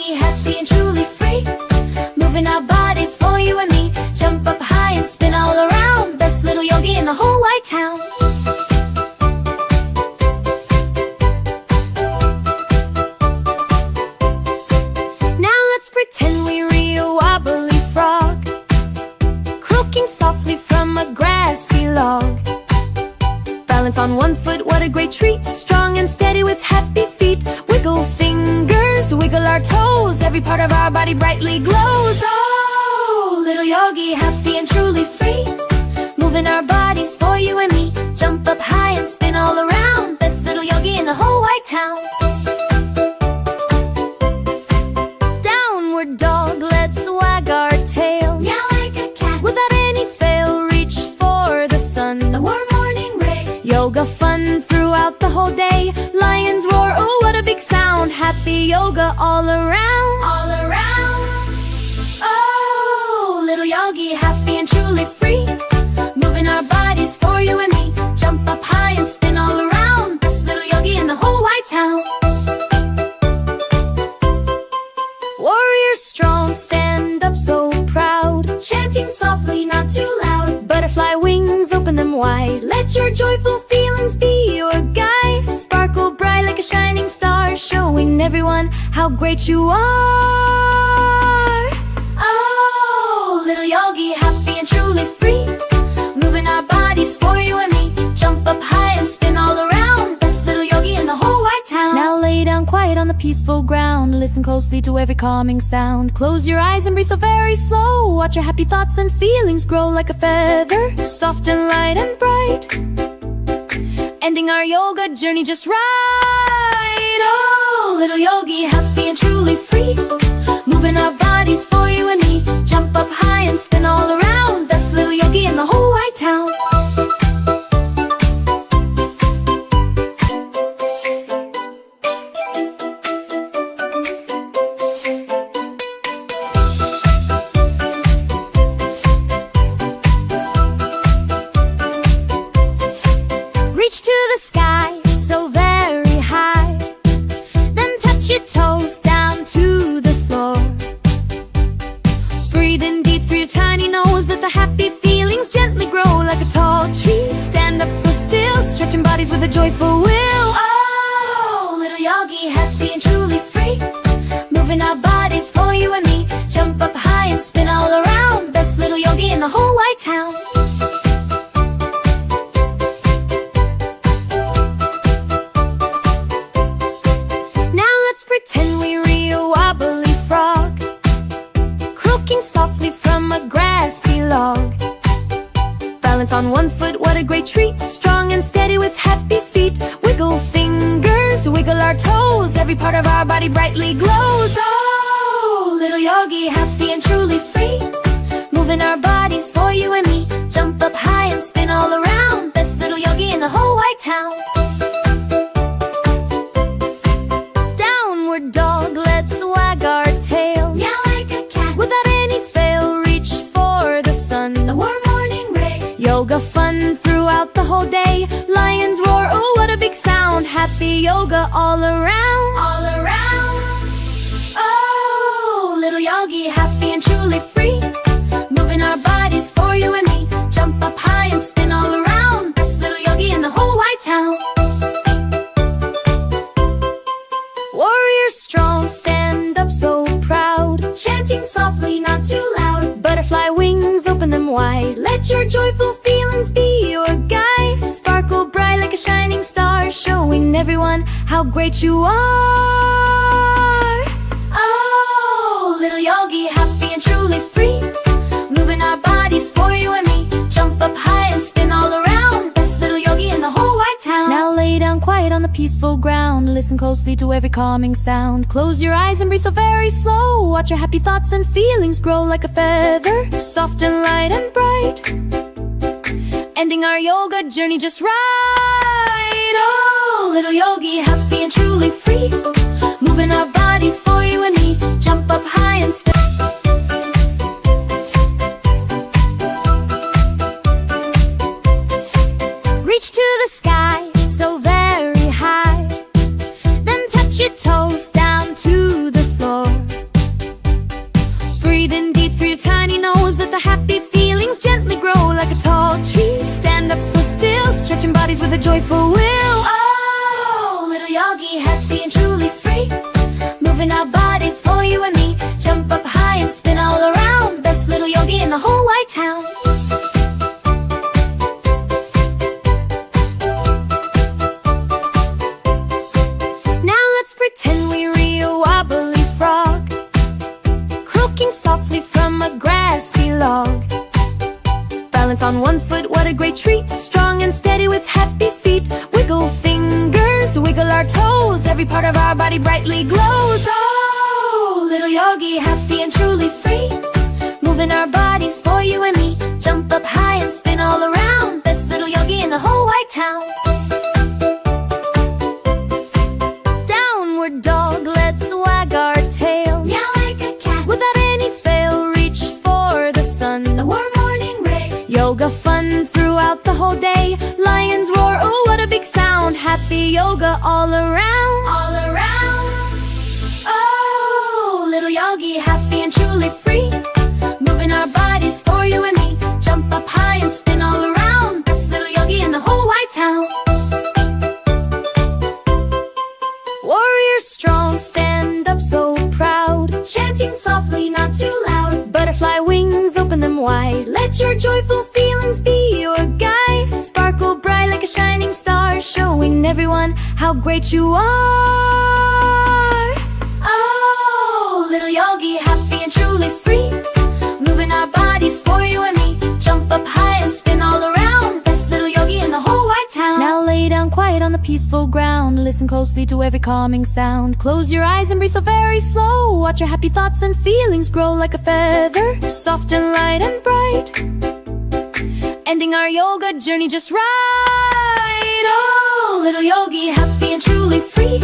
yogi, happy and truly free. Moving our bodies for you and me. Jump up high and spin all around. Best little yogi in the whole wide town. Now let's pretend we're a wobbly frog, croaking softly from a grassy log. Balance on one foot, what a great treat. Strong and steady with happy feet. Wiggle fingers, wiggle our toes. Every part of our body brightly glows. Oh, little yogi, happy and truly free. Moving our bodies for you and me. Jump up high and spin all around. Best little yogi in the whole wide town. Downward dog, let's wag our tail. Meow like a cat. Without any fail, reach for the sun. The warm morning ray. Yoga fun throughout the whole day. Lions roar, oh what a big sound. Happy yoga all around. All around. Oh, little yogi, happy and truly free. Moving our bodies for you and me. Jump up high and spin all around. Best little yogi in the whole wide town. Warrior strong, stand up so proud. Chanting softly, not too loud. Butterfly wings, open them wide. Let your joyful feelings be your guide. Sparkle bright like a shining star, showing everyone how great you are. Oh, little yogi, happy and truly free. Moving our bodies for you and me. Jump up high and spin all around. Best little yogi in the whole wide town. Now lay down quiet on the peaceful ground. Listen closely to every calming sound. Close your eyes and breathe so very slow. Watch your happy thoughts and feelings grow like a feather, soft and light and bright. Ending our yoga journey just right. Oh, little yogi, happy and truly free. Moving our bodies for you and me. Jump up high and spin all around. Best little yogi in the whole wide town. Reach to the sky, so very high. Then touch your toes down to the floor. Breathe in deep through your tiny nose. Let the happy feelings gently grow like a tall tree. Stand up so still, stretching bodies with a joyful will. Oh, little yogi, happy and truly free. Moving our bodies for you and me. Jump up high and spin all around. Best little yogi in the whole wide town. Pretend we're a wobbly frog, croaking softly from a grassy log. Balance on one foot, what a great treat. Strong and steady with happy feet. Wiggle fingers, wiggle our toes. Every part of our body brightly glows. Oh, little yogi, happy and truly free. Moving our bodies for you and me. Jump up high and spin all around. Best little yogi in the whole wide town. Dog, let's wag our tail. Meow like a cat. Without any fail, reach for the sun. The warm morning ray. Yoga fun throughout the whole day. Lions roar, oh what a big sound. Happy yoga all around. All around. Oh, little yogi, happy and truly free. Moving our bodies for you and me. Jump up high and spin all around. Best little yogi in the whole wide town. Warrior strong, stand up so proud. Chanting softly, not too loud. Butterfly wings, open them wide. Let your joyful feelings be your guide. Sparkle bright like a shining star, showing everyone how great you are. Oh, little yogi, happy and truly free. Moving our bodies for you and me. Jump up high and spin all around. Best little yogi in the whole wide town. Now lay down quiet on the peaceful ground. Listen closely to every calming sound. Close your eyes and breathe so very slow. Watch your happy thoughts and feelings grow like a feather, soft and light and bright. Ending our yoga journey just right. Oh, little yogi, happy and truly free. Moving our bodies for you and me. Jump up high and spin. Reach to the sky, so very high. Then touch your toes down to the floor. happy feelings gently grow like a tall tree. Stand up so still, stretching bodies with a joyful will. Oh, little yogi, happy and truly free, moving our bodies for you and me. Jump up high and spin all around, best little yogi in the whole wide town. Now let's pretend we're a wobbly frog, croaking softly from a grassy log. Balance on one foot, what a great treat, strong and steady with happy feet. Wiggle fingers, wiggle our toes, every part of our body brightly glows. Oh, little yogi, happy and truly free, moving our bodies for you and me. Jump up high and spin all around, best little yogi in the whole wide town. Downward dog, let's wag our tail, meow like a cat, without any fail, reach for the sun, a warm morning ray. Yoga fun throughout the whole day, lions roar, oh what a big sound. Happy yoga all around, all around. Oh, little yogi, happy and truly free, moving our bodies for you and me. Jump up high and spin all around, best little yogi in the whole wide town. Warrior strong, stand up so proud, chanting softly, not too loud. Butterfly wings, open them wide, let your joyful feelings be your guide. Sparkle bright like a shining star, showing everyone how great you are. Oh, little yogi, happy and truly free, moving our bodies for you and me. Jump up high and spin all around, best little yogi in the whole wide town. Now lay down quiet on the peaceful ground, listen closely to every calming sound. Close your eyes and breathe so very slow, watch your happy thoughts and feelings grow like a feather, soft and light and bright, ending our yoga journey just right. Oh, little yogi, happy and truly free,